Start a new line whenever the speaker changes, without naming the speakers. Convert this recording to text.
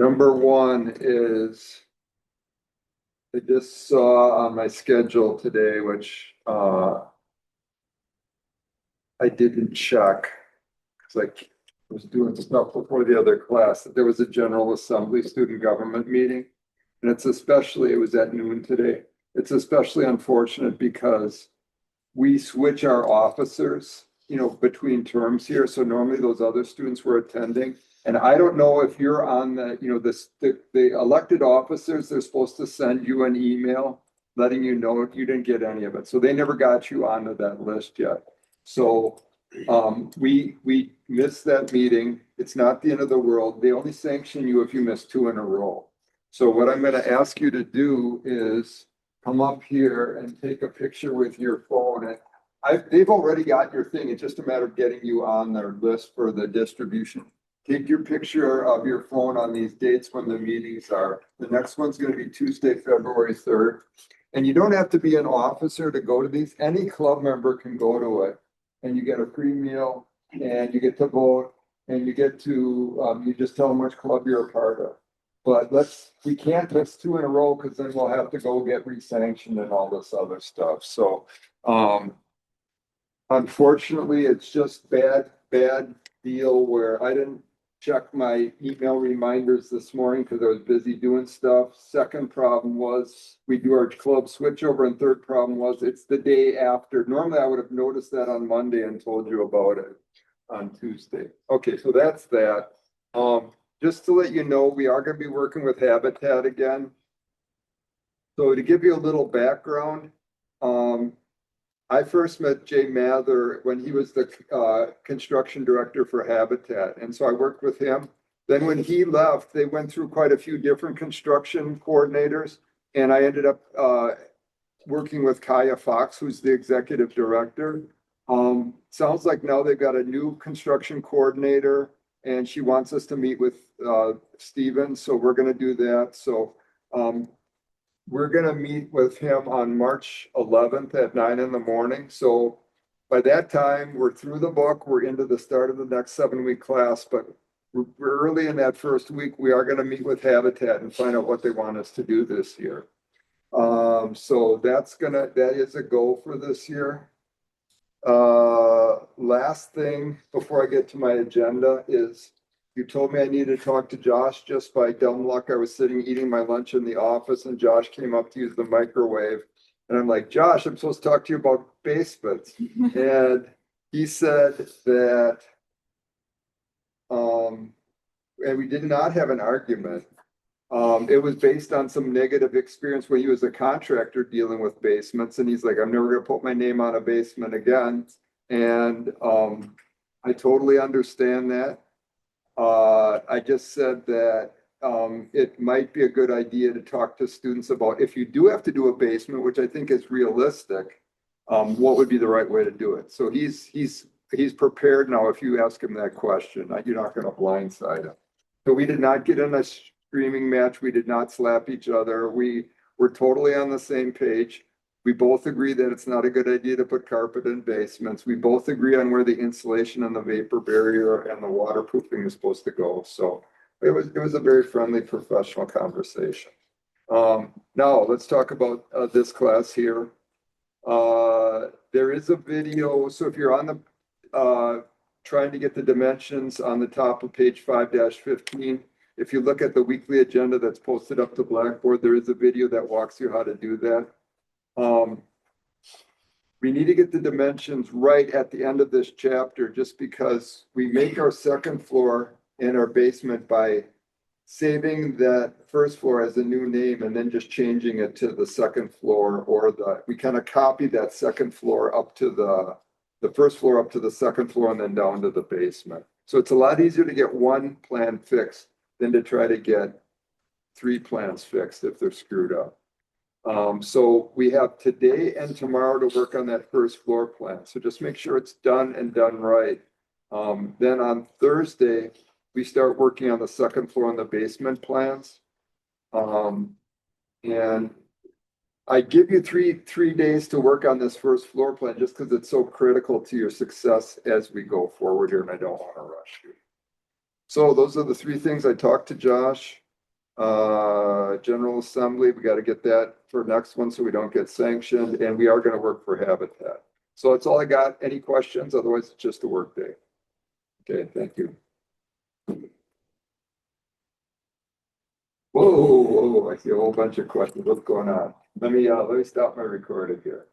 Number one is I just saw on my schedule today, which I didn't check because I was doing stuff before the other class, that there was a General Assembly student government meeting. And it was at noon today. It's especially unfortunate because we switch our officers, between terms here. So normally those other students were attending. And I don't know if you're on the elected officers, they're supposed to send you an email letting you know if you didn't get any of it. So they never got you onto that list yet. So we missed that meeting. It's not the end of the world. They only sanction you if you miss two in a row. So what I'm going to ask you to do is come up here and take a picture with your phone. And they've already got your thing. It's just a matter of getting you on their list for the distribution. Take your picture of your phone on these dates when the meetings are. The next one's going to be Tuesday, February 3rd. And you don't have to be an officer to go to these. Any club member can go to it. And you get a free meal and you get to vote and you get to, you just tell them which club you're a part of. But we can't miss two in a row because then we'll have to go get re-sanctioned and all this other stuff. So, unfortunately, it's just bad deal where I didn't check my email reminders this morning because I was busy doing stuff. Second problem was we do our club switchover, and third problem was it's the day after. Normally I would have noticed that on Monday and told you about it on Tuesday. Okay, so that's that. Just to let you know, we are going to be working with Habitat again. So to give you a little background, I first met Jay Mather when he was the construction director for Habitat. And so I worked with him. Then when he left, they went through quite a few different construction coordinators. And I ended up working with Kaya Fox, who's the executive director. Sounds like now they've got a new construction coordinator and she wants us to meet with Steven. So we're going to do that. So we're going to meet with him on March 11th at 9 in the morning. So by that time, we're through the book. We're into the start of the next 7-week class. But we're early in that first week. We are going to meet with Habitat and find out what they want us to do this year. So that is a goal for this year. Last thing before I get to my agenda is you told me I needed to talk to Josh. Just by dumb luck, I was sitting eating my lunch in the office and Josh came up to use the microwave. And I'm like, Josh, I'm supposed to talk to you about basements. And he said that, and we did not have an argument. It was based on some negative experience when he was a contractor dealing with basements. And he's like, I'm never going to put my name on a basement again. And I totally understand that. I just said that it might be a good idea to talk to students about if you do have to do a basement, which I think is realistic, what would be the right way to do it. So he's prepared now. If you ask him that question, you're not going to blindside him. So we did not get in a screaming match. We did not slap each other. We were totally on the same page. We both agree that it's not a good idea to put carpet in basements. We both agree on where the insulation and the vapor barrier and the waterproofing is supposed to go. So it was a very friendly, professional conversation. Now let's talk about this class here. There is a video. So if you're on the trying to get the dimensions on the top of page 5-15, if you look at the weekly agenda that's posted up to Blackboard, there is a video that walks you how to do that. We need to get the dimensions right at the end of this chapter, just because we make our second floor and our basement by saving that first floor as a new name and then just changing it to the second floor, or we kind of copy that second floor up to the first floor up to the second floor and then down to the basement. So it's a lot easier to get one plan fixed than to try to get 3 plans fixed if they're screwed up. So we have today and tomorrow to work on that first floor plan. So just make sure it's done and done right. Then on Thursday, we start working on the second floor and the basement plans. And I give you three days to work on this first floor plan just because it's so critical to your success as we go forward here, and I don't want to rush you. So those are the 3 things. I talked to Josh. General Assembly, we gotta get that for next one so we don't get sanctioned, and we are gonna work for Habitat. So that's all I got. Any questions? Otherwise, it's just a work day. Okay, thank you. Whoa, I see a whole bunch of questions. What's going on? Let me stop my recording here.